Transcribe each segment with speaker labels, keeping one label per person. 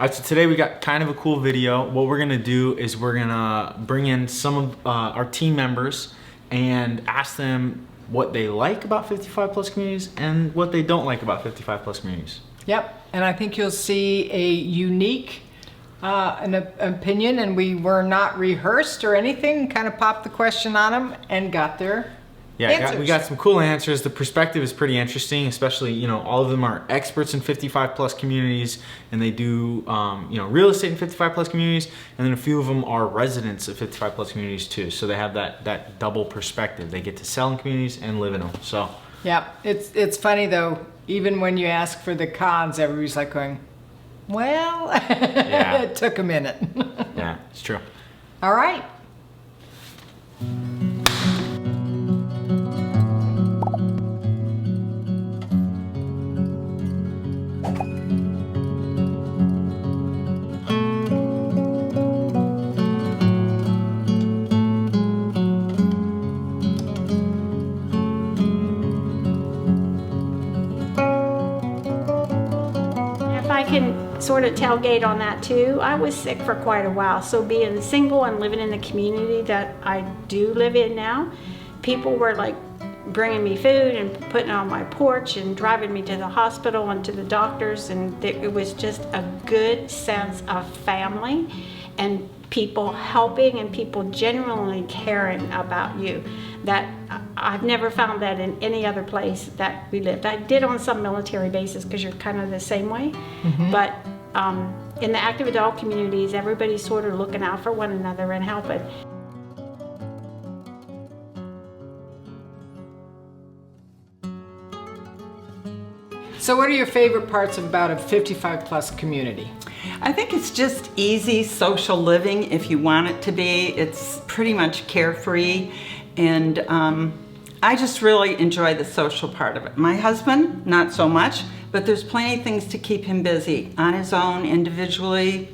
Speaker 1: All right, so today we got kind of a cool video. What we're gonna do is we're gonna bring in some of our team members and ask them what they like about 55 plus communities and what they don't like about 55 plus communities.
Speaker 2: Yep, and I think you'll see a unique an opinion, and we were not rehearsed or anything, kind of popped the question on them and got their answers.
Speaker 1: We got some cool answers. The perspective is pretty interesting, especially, you know, all of them are experts in 55 plus communities, and they do, you know, real estate in 55 plus communities, and then a few of them are residents of 55 plus communities too. So they have that double perspective. They get to sell in communities and live in them. So
Speaker 2: yeah, it's funny though, even when you ask for the cons, everybody's like going, well, yeah. It took a minute.
Speaker 1: Yeah, it's true.
Speaker 2: All right.
Speaker 3: I can sort of tailgate on that too. I was sick for quite a while, so being single and living in the community that I do live in now, people were like bringing me food and putting it on my porch and driving me to the hospital and to the doctors, and it was just a good sense of family and people helping and people genuinely caring about you. That I've never found that in any other place that we lived. I did on some military bases because you're kind of the same way, but in the active adult communities, everybody's sort of looking out for one another and helping.
Speaker 2: So what are your favorite parts about a 55 plus community?
Speaker 4: I think it's just easy social living if you want it to be. It's pretty much carefree, and I just really enjoy the social part of it. My husband, not so much, but there's plenty of things to keep him busy on his own, individually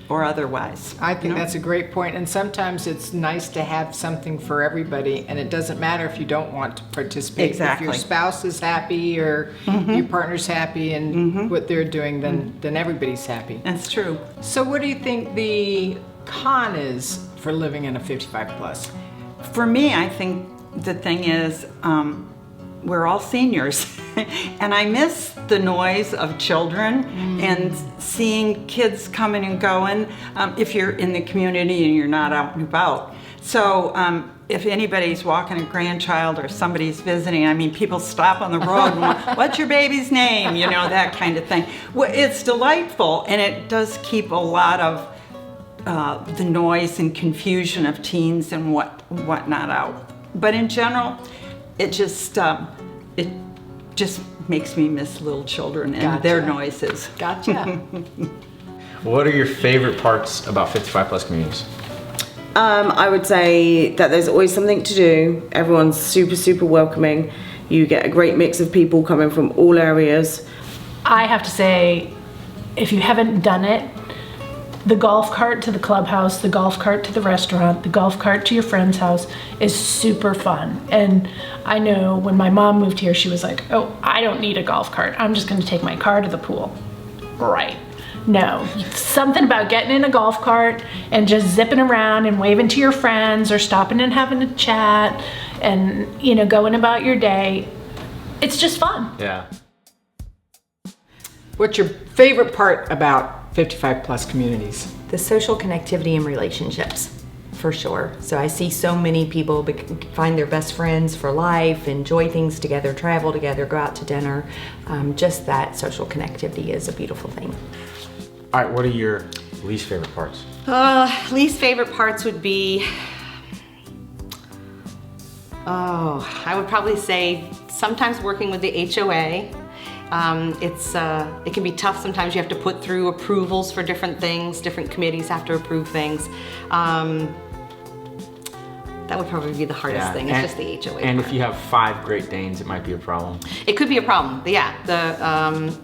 Speaker 4: or otherwise.
Speaker 2: I think that's a great point, and sometimes it's nice to have something for everybody, and it doesn't matter if you don't want to participate.
Speaker 4: Exactly.
Speaker 2: If your spouse is happy or your partner's happy and what they're doing, then everybody's happy.
Speaker 4: That's true.
Speaker 2: So what do you think the con is for living in a 55 plus?
Speaker 4: For me, I think the thing is, we're all seniors and I miss the noise of children and seeing kids coming and going if you're in the community and you're not out and about. So if anybody's walking a grandchild or somebody's visiting, I mean, people stop on the road and what's your baby's name? You know, that kind of thing. Well, it's delightful, and it does keep a lot of the noise and confusion of teens and whatnot out. But in general, it just makes me miss little children and their noises.
Speaker 2: Gotcha.
Speaker 1: What are your favorite parts about 55 plus communities?
Speaker 5: I would say that there's always something to do. Everyone's super welcoming. You get a great mix of people coming from all areas.
Speaker 6: I have to say, if you haven't done it, the golf cart to the clubhouse, the golf cart to the restaurant, the golf cart to your friend's house is super fun. And I know when my mom moved here, she was like, oh, I don't need a golf cart. I'm just gonna take my car to the pool. Right. No, something about getting in a golf cart and just zipping around and waving to your friends or stopping and having a chat and, you know, going about your day. It's just fun.
Speaker 1: Yeah.
Speaker 2: What's your favorite part about 55 plus communities?
Speaker 7: The social connectivity and relationships, for sure. So I see so many people find their best friends for life, enjoy things together, travel together, go out to dinner. Just that social connectivity is a beautiful thing.
Speaker 1: All right, what are your least favorite parts?
Speaker 8: Least favorite parts would be, I would probably say sometimes working with the HOA. It can be tough sometimes. You have to put through approvals for different things. Different committees have to approve things. That would probably be the hardest thing. It's just the HOA
Speaker 1: And
Speaker 8: part.
Speaker 1: if you have 5 Great Danes, it might be a problem.
Speaker 8: It could be a problem. Yeah.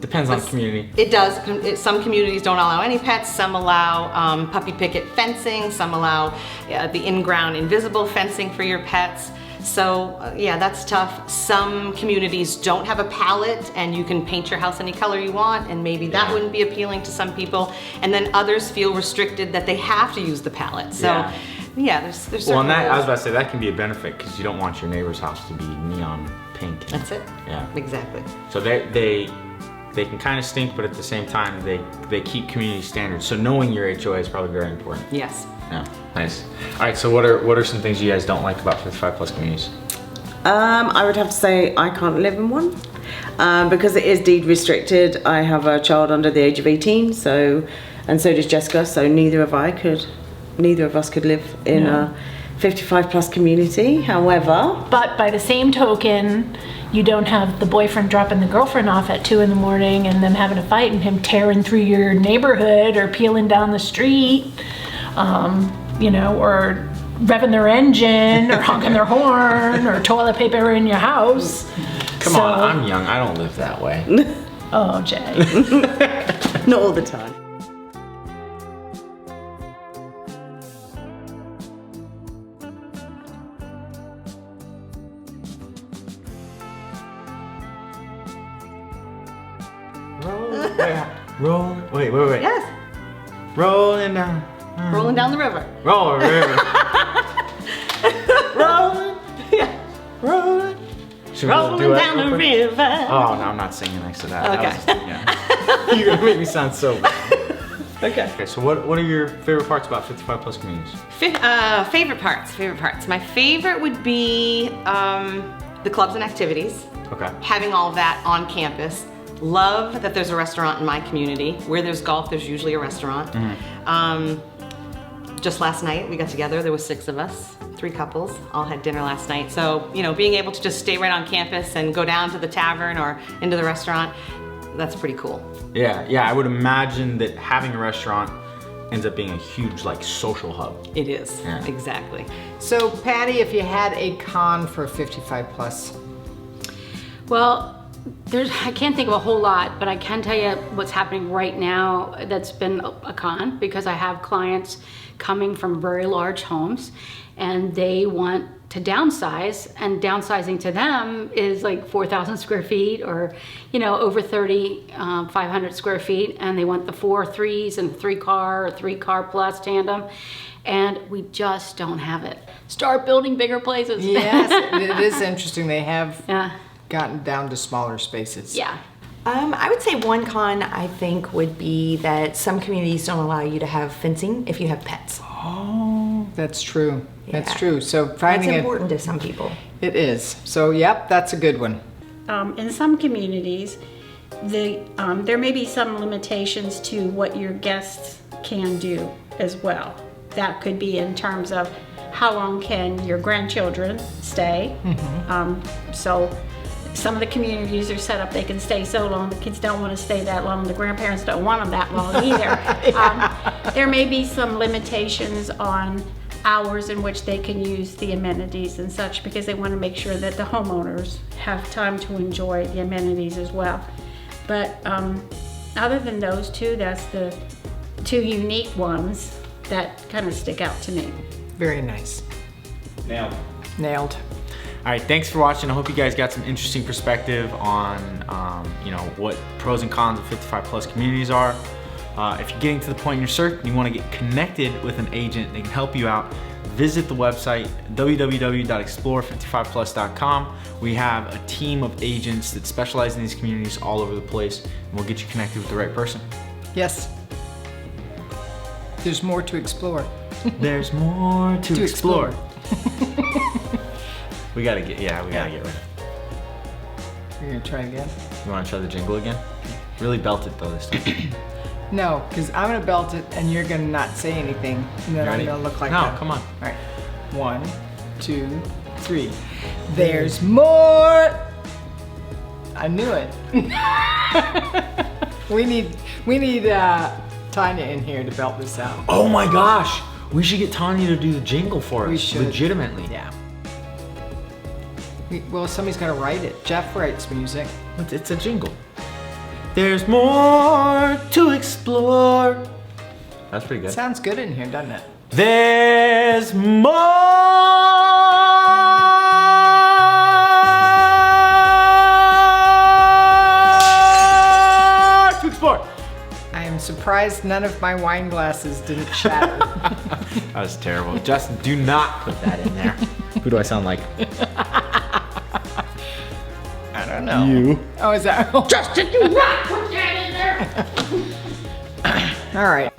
Speaker 1: Depends on the community.
Speaker 8: It does. Some communities don't allow any pets. Some allow puppy picket fencing. Some allow the in-ground invisible fencing for your pets. So yeah, that's tough. Some communities don't have a palette and you can paint your house any color you want, and maybe that wouldn't be appealing to some people. And then others feel restricted that they have to use the palette. So yeah, there's
Speaker 1: Well, and
Speaker 8: certain
Speaker 1: that, I was
Speaker 8: rules.
Speaker 1: about to say, that can be a benefit because you don't want your neighbor's house to be neon pink.
Speaker 8: That's it.
Speaker 1: Yeah.
Speaker 8: Exactly.
Speaker 1: So they can kind of stink, but at the same time, they keep community standards. So knowing your HOA is probably very important.
Speaker 8: Yes.
Speaker 1: Yeah, nice. All right, so what are some things you guys don't like about 55 plus communities?
Speaker 5: I would have to say I can't live in one because it is deed restricted. I have a child under the age of 18, and so does Jessica. So neither of us could live in a 55 plus community. However,
Speaker 6: But by the same token, you don't have the boyfriend dropping the girlfriend off at 2 a.m. and them having a fight and him tearing through your neighborhood or peeling down the street, you know, or revving their engine or honking their horn or toilet paper in your house.
Speaker 1: Come on, I'm young. I don't live that way.
Speaker 6: Oh, Jay.
Speaker 5: not all the time.
Speaker 1: Wait.
Speaker 8: Yes.
Speaker 1: Rolling down.
Speaker 8: Rolling down the river.
Speaker 1: Roll, river. Rolling. Rolling. Should we do
Speaker 8: Rolling
Speaker 1: it
Speaker 8: down
Speaker 1: real
Speaker 8: the
Speaker 1: quick?
Speaker 8: river.
Speaker 1: Oh, no, I'm not singing next to that.
Speaker 8: Okay.
Speaker 1: That was, you're gonna make me sound so bad.
Speaker 8: Okay.
Speaker 1: Okay, so what are your favorite parts about 55 plus communities?
Speaker 8: Favorite parts. My favorite would be the clubs and activities.
Speaker 1: Okay.
Speaker 8: Having all of that on campus. Love that there's a restaurant in my community. Where there's golf, there's usually a restaurant. Just last night, we got together. There was 6 of us, 3 couples, all had dinner last night. So, you know, being able to just stay right on campus and go down to the tavern or into the restaurant, that's pretty cool.
Speaker 1: Yeah, I would imagine that having a restaurant ends up being a huge like social hub.
Speaker 8: It is,
Speaker 1: Yeah.
Speaker 8: exactly.
Speaker 2: So Patty, if you had a con for 55 plus,
Speaker 9: Well, I can't think of a whole lot, but I can tell you what's happening right now that's been a con, because I have clients coming from very large homes and they want to downsize, and downsizing to them is like 4,000 square feet or, you know, over 500 square feet, and they want the 4 3s and 3 car or 3 car plus tandem, and we just don't have it. Start building bigger places.
Speaker 2: yes, it is interesting. They have
Speaker 9: Yeah.
Speaker 2: gotten down to smaller spaces.
Speaker 9: Yeah.
Speaker 7: I would say one con I think would be that some communities don't allow you to have fencing if you have pets.
Speaker 2: Oh, that's true. That's
Speaker 7: Yeah.
Speaker 2: true. So
Speaker 7: That's
Speaker 2: finding
Speaker 7: important to some people.
Speaker 2: it is. So yep, that's a good one.
Speaker 3: In some communities, there may be some limitations to what your guests can do as well. That could be in terms of how long can your grandchildren stay. So some of the communities are set up, they can stay so long, the kids don't want to stay that long, the grandparents don't want them that long either. There may be some limitations on hours in which they can use the amenities and such, because they want to make sure that the homeowners have time to enjoy the amenities as well. But other than those two, that's the 2 unique ones that kind of stick out to me.
Speaker 2: Very nice. Nailed.
Speaker 1: All right, thanks for watching. I hope you guys got some interesting perspective on, you know, what pros and cons of 55 plus communities are. If you're getting to the point in your search and you want to get connected with an agent that can help you out, visit the website www.explore55plus.com. We have a team of agents that specialize in these communities all over the place, and we'll get you connected with the right person.
Speaker 2: Yes. There's more to explore.
Speaker 1: There's more to
Speaker 2: explore.
Speaker 1: We gotta get ready.
Speaker 2: You're gonna try again?
Speaker 1: You wanna try the jingle again? Really belt it though this time.
Speaker 2: No, because I'm gonna belt it and you're gonna not say anything, and then
Speaker 1: Ready?
Speaker 2: I'm gonna look like
Speaker 1: No,
Speaker 2: that.
Speaker 1: come on.
Speaker 2: All right. 1, 2, 3. There's more. I knew it. we need Tanya in here to belt this out.
Speaker 1: Oh my gosh! We should get Tanya to do the jingle for us.
Speaker 2: We should.
Speaker 1: Legitimately.
Speaker 2: Yeah. Well, somebody's got to write it. Jeff writes music.
Speaker 1: It's a jingle. There's more to explore. That's pretty good.
Speaker 2: Sounds good in here, doesn't it?
Speaker 1: There's more
Speaker 2: surprised none of my wine glasses didn't shatter.
Speaker 1: That was terrible. Justin, do not put that in there. Who do I sound like?
Speaker 2: I don't know.
Speaker 1: You.
Speaker 2: Oh, is that?
Speaker 9: Justin, do not put that in there.
Speaker 2: All right.